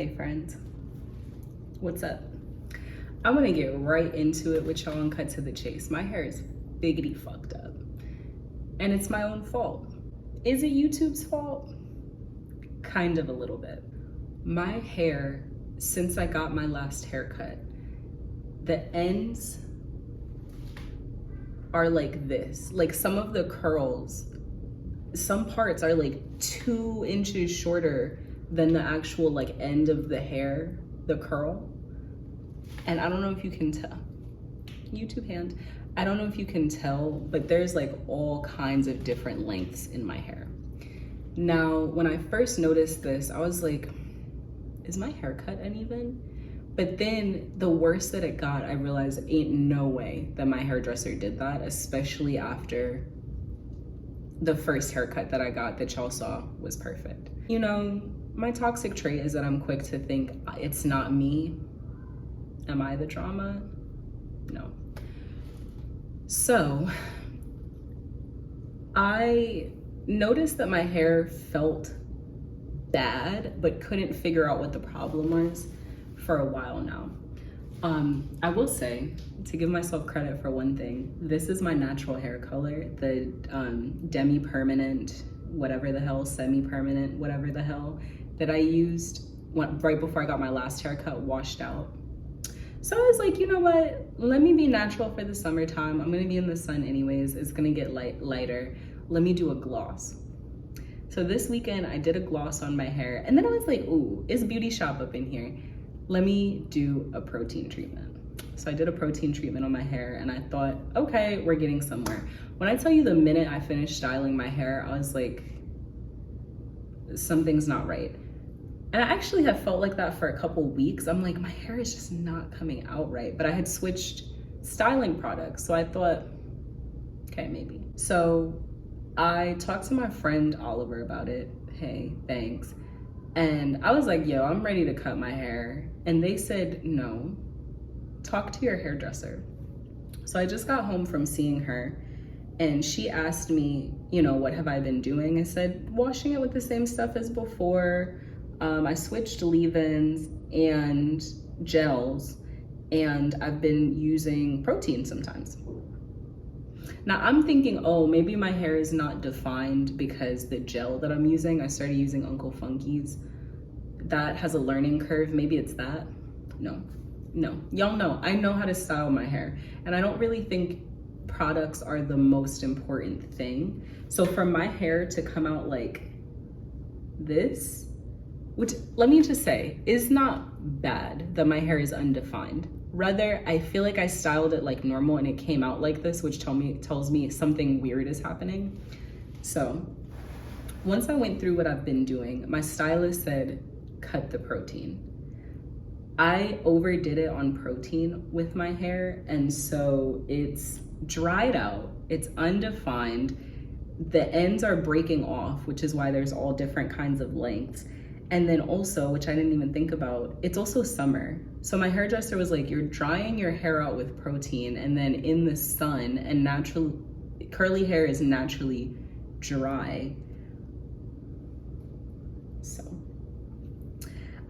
Hey friends, what's up? I'm gonna get right into it with y'all and cut to the chase. My hair is biggity fucked up and it's my own fault. Is it YouTube's fault? Kind of a little bit. My hair, since I got my last haircut, the ends are like this. Like some of the curls, some parts are like 2 inches shorter than the actual like end of the hair, the curl. And I don't know if you can tell, YouTube hand, I don't know if you can tell, but there's like all kinds of different lengths in my hair. Now, when I first noticed this, I was like, is my haircut uneven? But then the worse that it got, I realized ain't no way that my hairdresser did that, especially after the first haircut that I got that y'all saw was perfect. You know, my toxic trait is that I'm quick to think it's not me. Am I the drama? No. So I noticed that my hair felt bad, but couldn't figure out what the problem was for a while now. I will say, to give myself credit for one thing, this is my natural hair color, the demi-permanent, whatever the hell, semi-permanent, whatever the hell, that I used right before I got my last haircut washed out. So I was like, you know what? Let me be natural for the summertime. I'm gonna be in the sun anyways. It's gonna get lighter. Let me do a gloss. So this weekend I did a gloss on my hair and then I was like, ooh, it's beauty shop up in here. Let me do a protein treatment. So I did a protein treatment on my hair and I thought, okay, we're getting somewhere. When I tell you the minute I finished styling my hair, I was like, something's not right. And I actually have felt like that for a couple weeks. I'm like, my hair is just not coming out right. But I had switched styling products. So I thought, okay, maybe. So I talked to my friend Oliver about it. Hey, thanks. And I was like, yo, I'm ready to cut my hair. And they said, no, talk to your hairdresser. So I just got home from seeing her and she asked me, you know, what have I been doing? I said, washing it with the same stuff as before. I switched leave-ins and gels and I've been using protein sometimes. Now I'm thinking, oh, maybe my hair is not defined because the gel that I'm using, I started using Uncle Funky's. That has a learning curve, maybe it's that. No, y'all know, I know how to style my hair and I don't really think products are the most important thing. So for my hair to come out like this, which let me just say, is not bad that my hair is undefined. Rather, I feel like I styled it like normal and it came out like this, which tells me something weird is happening. So once I went through what I've been doing, my stylist said, cut the protein. I overdid it on protein with my hair, and so it's dried out, it's undefined, the ends are breaking off, which is why there's all different kinds of lengths. And then also, which I didn't even think about, it's also summer. So my hairdresser was like, you're drying your hair out with protein and then in the sun, and curly hair is naturally dry. So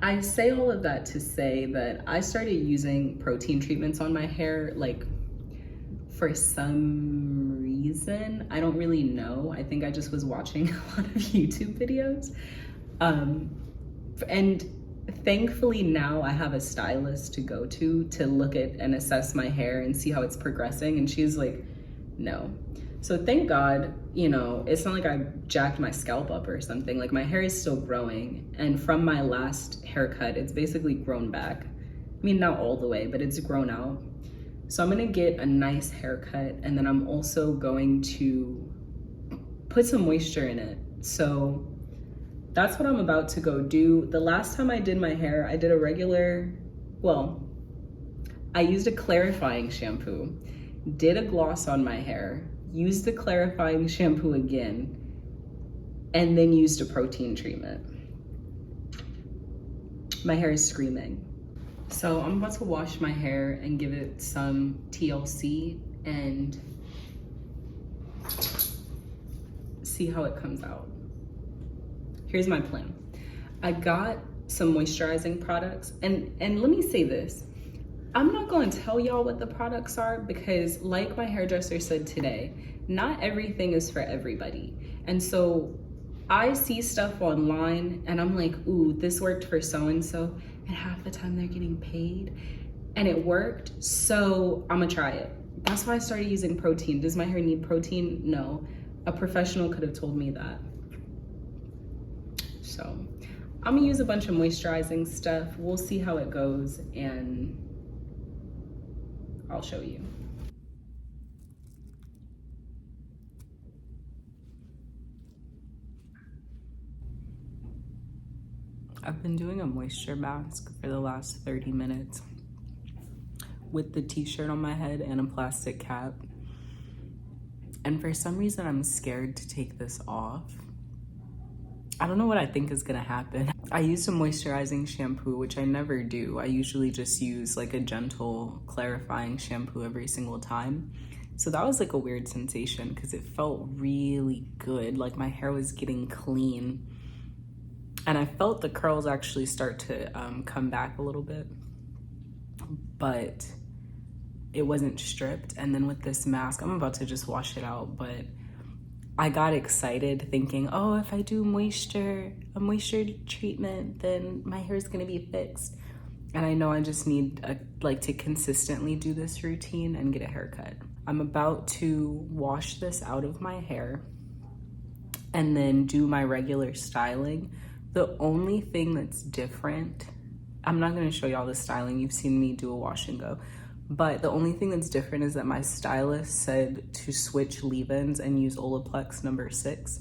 I say all of that to say that I started using protein treatments on my hair, like for some reason, I don't really know. I think I just was watching a lot of YouTube videos. And thankfully now I have a stylist to go to look at and assess my hair and see how it's progressing. And she's like, no. So thank God, you know, it's not like I jacked my scalp up or something. Like my hair is still growing. And from my last haircut, it's basically grown back. I mean, not all the way, but it's grown out. So I'm gonna get a nice haircut and then I'm also going to put some moisture in it. So that's what I'm about to go do. The last time I did my hair, I did a regular, well, I used a clarifying shampoo, did a gloss on my hair, used the clarifying shampoo again, and then used a protein treatment. My hair is screaming. So I'm about to wash my hair and give it some TLC and see how it comes out. Here's my plan. I got some moisturizing products. And let me say this. I'm not going to tell y'all what the products are because, like my hairdresser said today, not everything is for everybody. And so I see stuff online and I'm like, ooh, this worked for so-and-so, and half the time they're getting paid and it worked, so I'm gonna try it. That's why I started using protein. Does my hair need protein? No. A professional could have told me that. So I'm gonna use a bunch of moisturizing stuff. We'll see how it goes and I'll show you. I've been doing a moisture mask for the last 30 minutes with the t-shirt on my head and a plastic cap. And for some reason, I'm scared to take this off. I don't know what I think is gonna happen. I used a moisturizing shampoo, which I never do. I usually just use like a gentle clarifying shampoo every single time. So that was like a weird sensation because it felt really good. Like my hair was getting clean. And I felt the curls actually start to come back a little bit, but it wasn't stripped. And then with this mask, I'm about to just wash it out, but I got excited thinking, oh, if I do a moisture treatment, then my hair is gonna be fixed. And I know I just need to consistently do this routine and get a haircut. I'm about to wash this out of my hair and then do my regular styling. The only thing that's different, I'm not gonna show y'all the styling, you've seen me do a wash and go, but the only thing that's different is that my stylist said to switch leave-ins and use Olaplex number 6.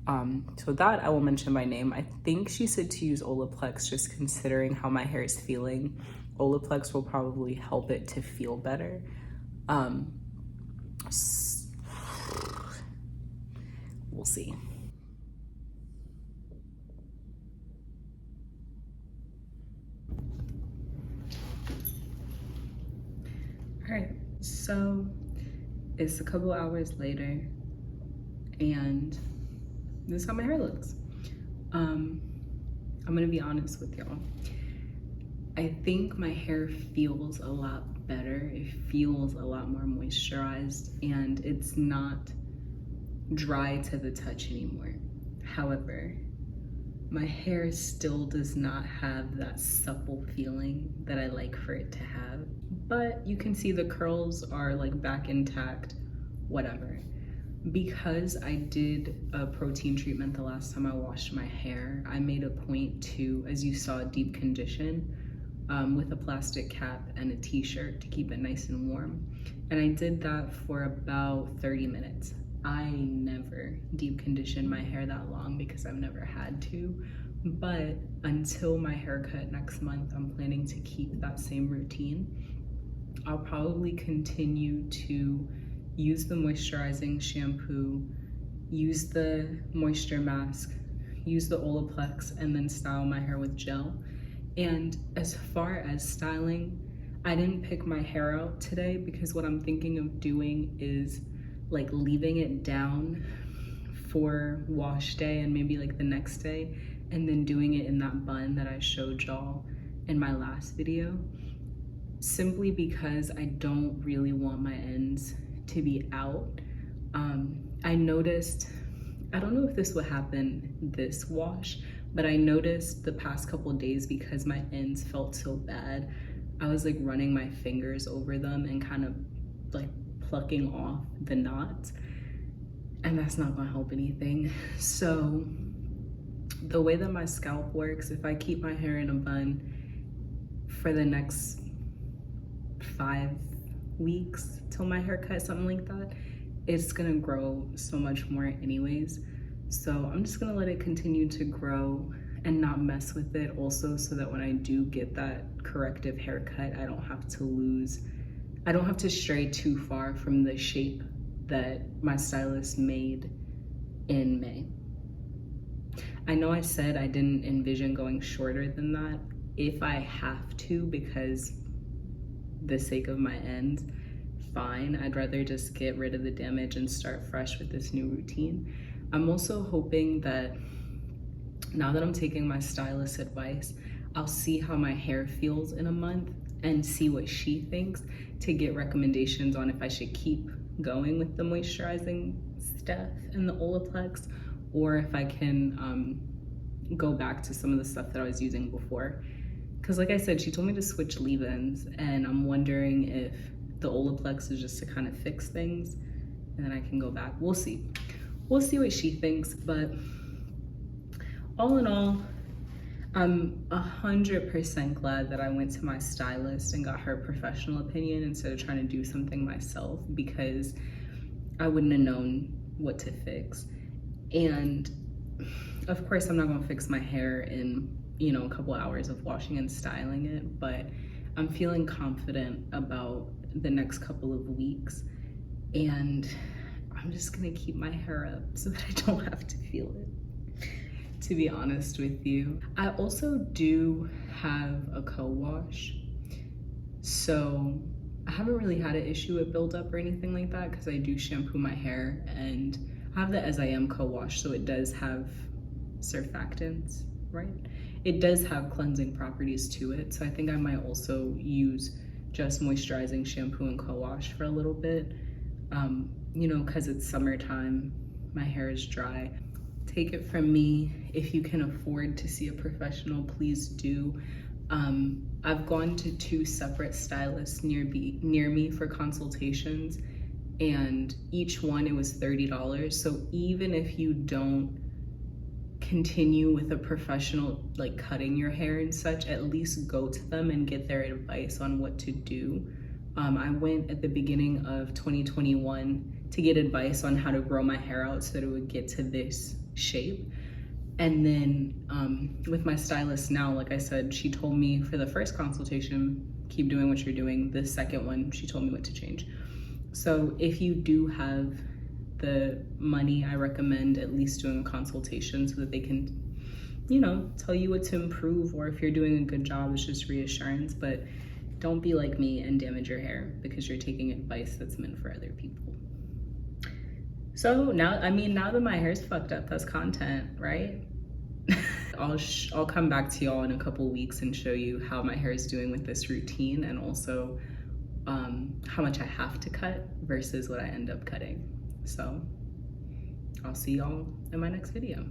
So that I will mention by name. I think she said to use Olaplex just considering how my hair is feeling. Olaplex will probably help it to feel better. We'll see. All right, so it's a couple hours later and this is how my hair looks. I'm gonna be honest with y'all. I think my hair feels a lot better. It feels a lot more moisturized and it's not dry to the touch anymore. However, my hair still does not have that supple feeling that I like for it to have. But you can see the curls are like back intact, whatever. Because I did a protein treatment the last time I washed my hair, I made a point to, as you saw, deep condition with a plastic cap and a t-shirt to keep it nice and warm. And I did that for about 30 minutes. I never deep condition my hair that long because I've never had to, but until my haircut next month, I'm planning to keep that same routine. I'll probably continue to use the moisturizing shampoo, use the moisture mask, use the Olaplex, and then style my hair with gel. And as far as styling, I didn't pick my hair out today because what I'm thinking of doing is like leaving it down for wash day and maybe like the next day, and then doing it in that bun that I showed y'all in my last video, simply because I don't really want my ends to be out. I noticed, I don't know if this would happen this wash, but I noticed the past couple of days because my ends felt so bad, I was like running my fingers over them and kind of like plucking off the knots, and that's not gonna help anything. So the way that my scalp works, if I keep my hair in a bun for the next 5 weeks till my haircut, something like that, it's gonna grow so much more anyways. So I'm just gonna let it continue to grow and not mess with it also, so that when I do get that corrective haircut, I don't have to stray too far from the shape that my stylist made in May. I know I said I didn't envision going shorter than that. If I have to, because the sake of my ends, fine. I'd rather just get rid of the damage and start fresh with this new routine. I'm also hoping that now that I'm taking my stylist's advice, I'll see how my hair feels in a month and see what she thinks to get recommendations on if I should keep going with the moisturizing stuff and the Olaplex, or if I can go back to some of the stuff that I was using before. Because like I said, she told me to switch leave-ins, and I'm wondering if the Olaplex is just to kind of fix things and then I can go back. We'll see. We'll see what she thinks, but all in all, I'm 100% glad that I went to my stylist and got her professional opinion instead of trying to do something myself, because I wouldn't have known what to fix. And of course, I'm not gonna fix my hair in, you know, a couple hours of washing and styling it, but I'm feeling confident about the next couple of weeks. And I'm just gonna keep my hair up so that I don't have to feel it, to be honest with you. I also do have a co-wash, so I haven't really had an issue with buildup or anything like that because I do shampoo my hair, and I have the As I Am co-wash, so it does have surfactants, right? It does have cleansing properties to it, so I think I might also use just moisturizing shampoo and co-wash for a little bit. You know, because it's summertime, my hair is dry. Take it from me, if you can afford to see a professional, please do. I've gone to 2 separate stylists near me for consultations, and each one it was $30. So even if you don't continue with a professional, like cutting your hair and such, at least go to them and get their advice on what to do. I went at the beginning of 2021 to get advice on how to grow my hair out so that it would get to this shape. And then with my stylist now, like I said, she told me for the first consultation, keep doing what you're doing. The second one, she told me what to change. So if you do have the money, I recommend at least doing a consultation so that they can, you know, tell you what to improve, or if you're doing a good job, it's just reassurance. But don't be like me and damage your hair because you're taking advice that's meant for other people. So now, I mean, now that my hair's fucked up, that's content, right? I'll come back to y'all in a couple weeks and show you how my hair is doing with this routine, and also how much I have to cut versus what I end up cutting. So I'll see y'all in my next video.